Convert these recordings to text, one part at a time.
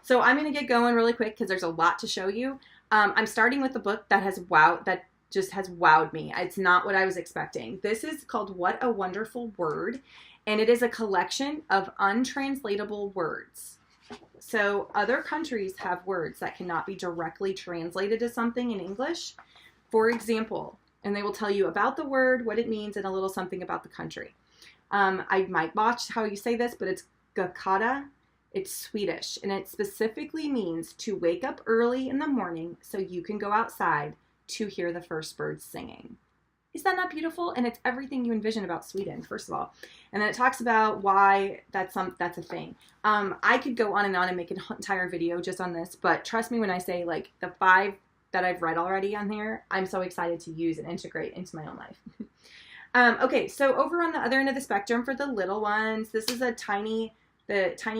So I'm going to get going really quick because there's a lot to show you. I'm starting with the book that just has wowed me. It's not what I was expecting. This is called What a Wonderful Word, and it is a collection of untranslatable words. So other countries have words that cannot be directly translated to something in English. For example, and they will tell you about the word, what it means, and a little something about the country. I might botch how you say this, but it's gakata. It's Swedish, and it specifically means to wake up early in the morning so you can go outside to hear the first birds singing. Is that not beautiful? And it's everything you envision about Sweden, first of all. And then it talks about why that's a thing. I could go on and make an entire video just on this, but trust me when I say like the 5 that I've read already on here, I'm so excited to use and integrate into my own life. Okay, so over on the other end of the spectrum for the little ones, this is the Tiny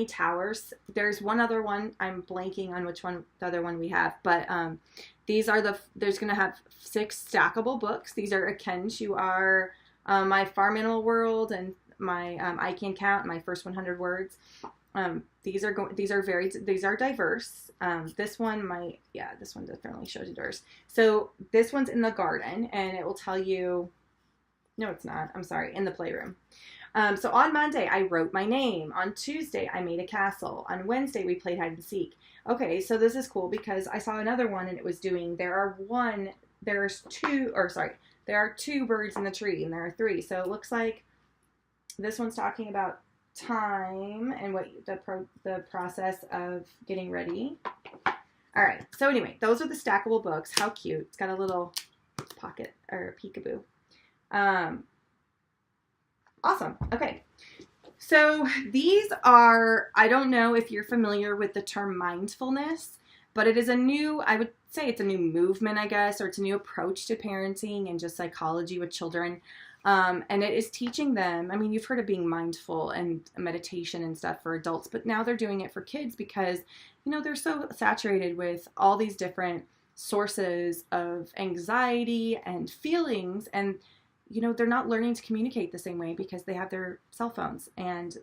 Towers. There's one other one. I'm blanking on which one, the other one we have, but these are there's going to have 6 stackable books. These are akin to our My Farm Animal World and my I Can Count, my first 100 words. These are diverse. This one definitely shows you diverse. So this one's in the garden, and it will tell you. No, it's not. I'm sorry. In the playroom. So on Monday, I wrote my name. On Tuesday, I made a castle. On Wednesday, we played hide and seek. Okay, so this is cool because I saw another one and it was doing, there are 2 birds in the tree and there are 3. So it looks like this one's talking about time and what the process of getting ready. All right, so anyway, those are the stackable books. How cute. It's got a little pocket or peekaboo. Awesome. Okay. So these are, I don't know if you're familiar with the term mindfulness, but it is I would say it's a new movement, I guess, or it's a new approach to parenting and just psychology with children. And it is teaching them, I mean, you've heard of being mindful and meditation and stuff for adults, but now they're doing it for kids because, they're so saturated with all these different sources of anxiety and feelings, and they're not learning to communicate the same way because they have their cell phones. And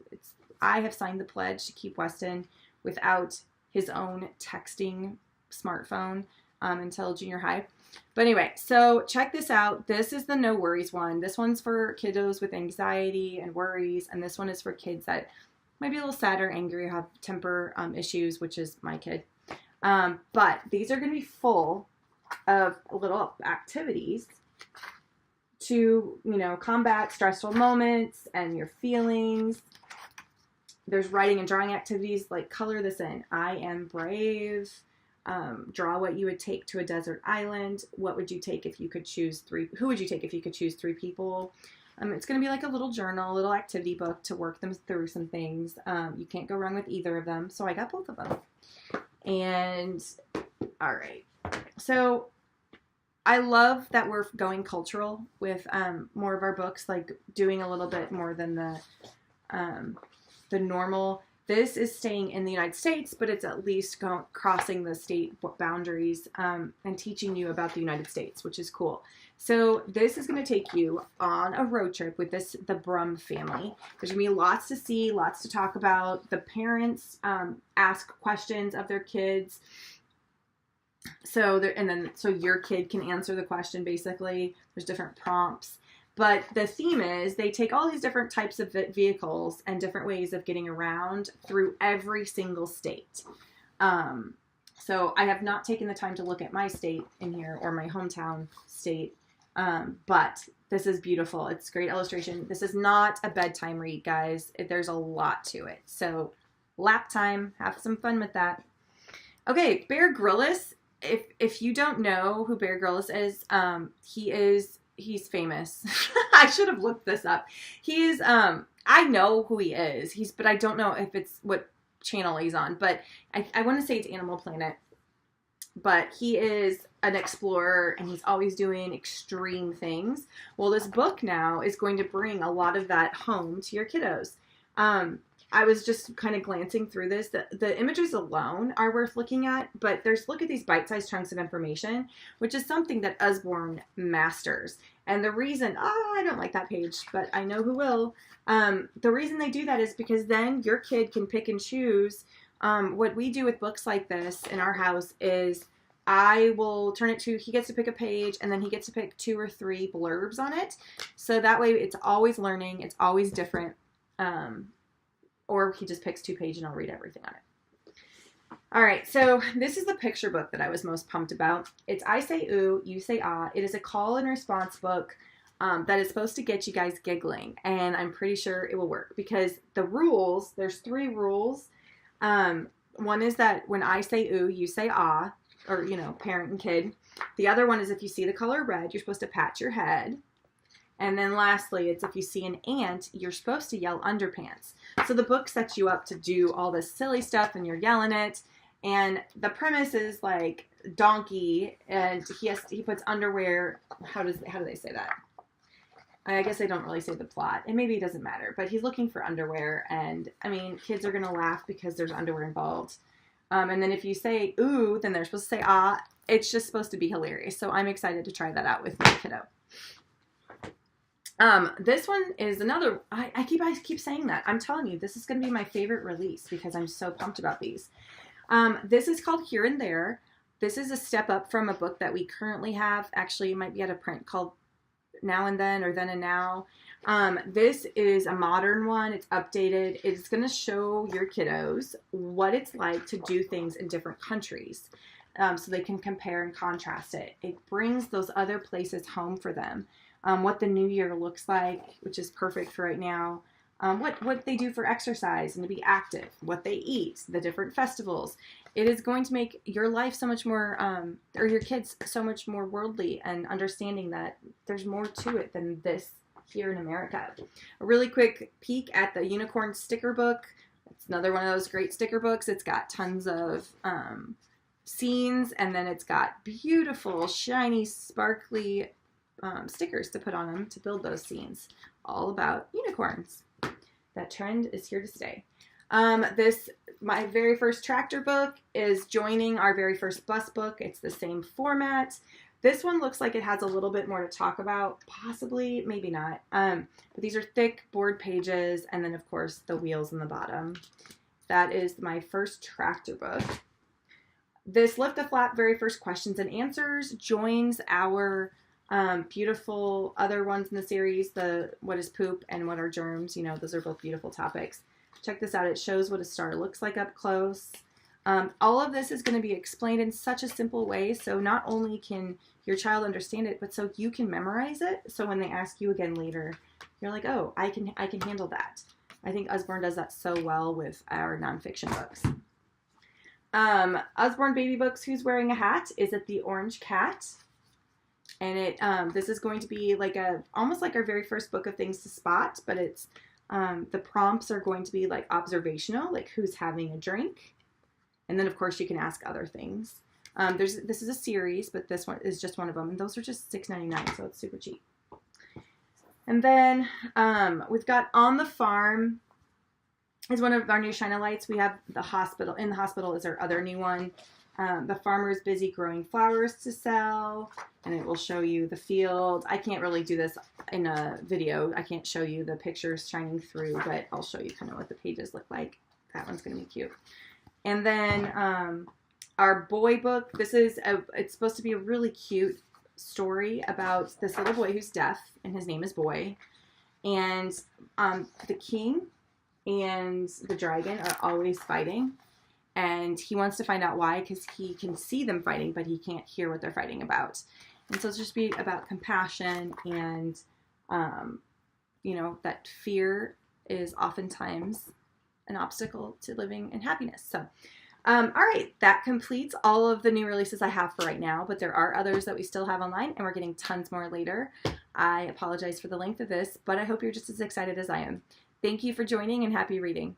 I have signed the pledge to keep Weston without his own texting smartphone until junior high. But anyway, so check this out. This is the no worries one. This one's for kiddos with anxiety and worries. And this one is for kids that might be a little sad or angry or have temper issues, which is my kid. But these are going to be full of little activities to, combat stressful moments and your feelings. There's writing and drawing activities like color this in. I am brave. Draw what you would take to a desert island. What would you take if you could choose 3? Who would you take if you could choose 3 people? It's going to be like a little journal, a little activity book to work them through some things. You can't go wrong with either of them. So I got both of them. And all right. So I love that we're going cultural with more of our books, like doing a little bit more than the normal. This is staying in the United States, but it's at least crossing the state boundaries and teaching you about the United States, which is cool. So this is going to take you on a road trip with the Brum family. There's going to be lots to see, lots to talk about. The parents ask questions of their kids. So your kid can answer the question, basically. There's different prompts. But the theme is they take all these different types of vehicles and different ways of getting around through every single state. So I have not taken the time to look at my state in here or my hometown state. But this is beautiful. It's great illustration. This is not a bedtime read, guys. There's a lot to it. So lap time. Have some fun with that. Okay, Bear Grylls. If you don't know who Bear Grylls is, he's famous. I should have looked this up. I know who he is. But I don't know if it's what channel he's on. But I want to say it's Animal Planet. But he is an explorer and he's always doing extreme things. Well, this book now is going to bring a lot of that home to your kiddos. I was just kind of glancing through this. The images alone are worth looking at, but look at these bite-sized chunks of information, which is something that Usborne masters. And the reason, I don't like that page, but I know who will. The reason they do that is because then your kid can pick and choose What we do with books like this in our house is I will turn it to, he gets to pick a page, and then he gets to pick 2 or 3 blurbs on it. So that way it's always learning, it's always different. Or he just picks 2 pages and I'll read everything on it. All right, so this is the picture book that I was most pumped about. It's I Say Ooh, You Say Ah. It is a call and response book that is supposed to get you guys giggling, and I'm pretty sure it will work because the rules, there's 3 rules. One is that when I say ooh, you say ah, or, you know, parent and kid. The other one is if you see the color red, you're supposed to pat your head. And then lastly, it's if you see an ant, you're supposed to yell underpants. So the book sets you up to do all this silly stuff and you're yelling it. And the premise is like donkey, and he puts underwear. How do they say that? I guess they don't really say the plot, and maybe it doesn't matter, but he's looking for underwear, and I mean, kids are going to laugh because there's underwear involved. And then if you say ooh, then they're supposed to say ah. It's just supposed to be hilarious. So I'm excited to try that out with my kiddo. This one is another, I keep saying that. I'm telling you, this is going to be my favorite release because I'm so pumped about these. This is called Here and There. This is a step up from a book that we currently have. Actually, it might be out of print, called Now and Then or Then and Now. This is a modern one. It's updated. It's going to show your kiddos what it's like to do things in different countries, so they can compare and contrast it. It brings those other places home for them. What the new year looks like, which is perfect for right now. What they do for exercise and to be active, what they eat, the different festivals. It is going to make your life so much more, or your kids so much more worldly, and understanding that there's more to it than this here in America. A really quick peek at the unicorn sticker book. It's another one of those great sticker books. It's got tons of scenes, and then it's got beautiful, shiny, sparkly stickers to put on them to build those scenes. All about unicorns. That trend is here to stay. My very first tractor book is joining our very first bus book. It's the same format. This one looks like it has a little bit more to talk about, possibly, maybe not. But these are thick board pages, and then of course the wheels in the bottom. That is my first tractor book. This Lift the Flap very first questions and answers joins our beautiful other ones in the series, the what is poop and what are germs. You know, those are both beautiful topics. Check this out. It shows what a star looks like up close. All of this is going to be explained in such a simple way, so not only can your child understand it, but so you can memorize it. So when they ask you again later, you're like, oh, I can handle that. I think Usborne does that so well with our nonfiction books. Usborne Baby Books, Who's Wearing a Hat? Is it the Orange Cat? And this is going to be like almost like our very first book of things to spot, but it's, the prompts are going to be like observational, like who's having a drink. And then of course you can ask other things. This is a series, but this one is just one of them. And those are just $6.99, so it's super cheap. And then, we've got On the Farm is one of our new Shine Lights. We have the hospital. In the hospital is our other new one. The farmer is busy growing flowers to sell, and it will show you the field. I can't really do this in a video. I can't show you the pictures shining through, but I'll show you kind of what the pages look like. That one's going to be cute. And then our boy book. It's supposed to be a really cute story about this little boy who's deaf, and his name is Boy. And the king and the dragon are always fighting. And he wants to find out why, because he can see them fighting, but he can't hear what they're fighting about. And so it's just be about compassion and, you know, that fear is oftentimes an obstacle to living in happiness. So, all right, that completes all of the new releases I have for right now, but there are others that we still have online, and we're getting tons more later. I apologize for the length of this, but I hope you're just as excited as I am. Thank you for joining, and happy reading.